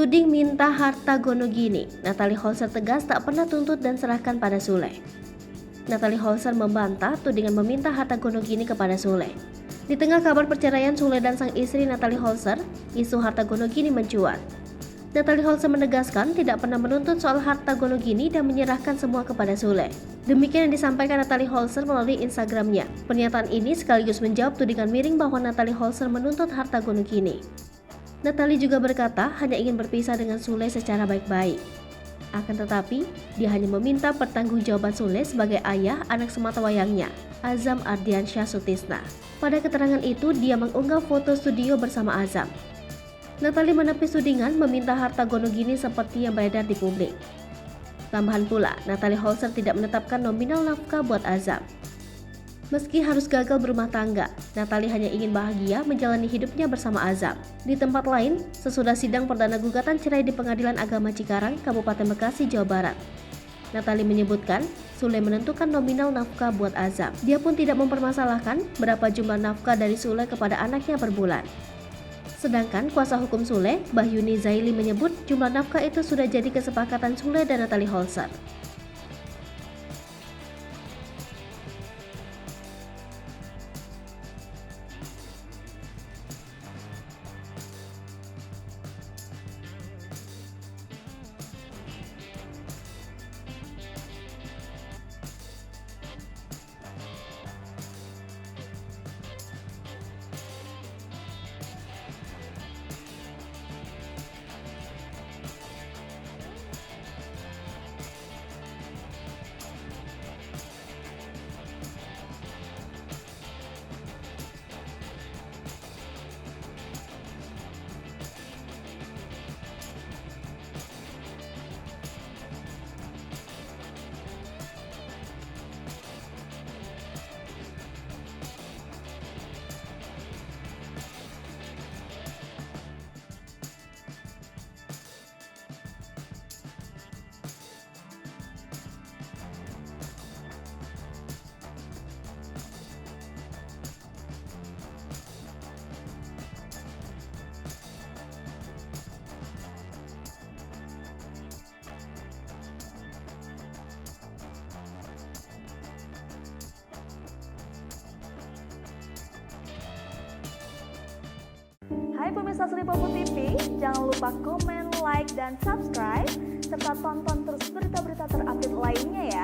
Tuding minta harta Gonogini, Natalie Holzer tegas tak pernah tuntut dan serahkan pada Sule. Natalie Holzer membantah tudingan meminta harta Gonogini kepada Sule. Di tengah kabar perceraian Sule dan sang istri Natalie Holzer, isu harta Gonogini mencuat. Natalie Holzer menegaskan tidak pernah menuntut soal harta Gonogini dan menyerahkan semua kepada Sule. Demikian yang disampaikan Natalie Holzer melalui Instagramnya. Pernyataan ini sekaligus menjawab tudingan miring bahwa Natalie Holzer menuntut harta Gonogini. Natalie juga berkata hanya ingin berpisah dengan Sule secara baik-baik. Akan tetapi, dia hanya meminta pertanggungjawaban Sule sebagai ayah anak sematawayangnya, Azam Ardiansyah Sutisna. Pada keterangan itu, dia mengunggah foto studio bersama Azam. Natalie menepis tudingan meminta harta Gonogini seperti yang beredar di publik. Tambahan pula, Natalie Holzer tidak menetapkan nominal nafkah buat Azam. Meski harus gagal berumah tangga, Natalie hanya ingin bahagia menjalani hidupnya bersama Azam. Di tempat lain, sesudah sidang perdana gugatan cerai di Pengadilan Agama Cikarang, Kabupaten Bekasi, Jawa Barat, Natalie menyebutkan Sule menentukan nominal nafkah buat Azam. Dia pun tidak mempermasalahkan berapa jumlah nafkah dari Sule kepada anaknya per bulan. Sedangkan kuasa hukum Sule, Bahyuni Zaili, menyebut jumlah nafkah itu sudah jadi kesepakatan Sule dan Natalie Holzer. Hai pemirsa Sri Popo TV, jangan lupa komen, like, dan subscribe, serta tonton terus berita-berita terupdate lainnya ya.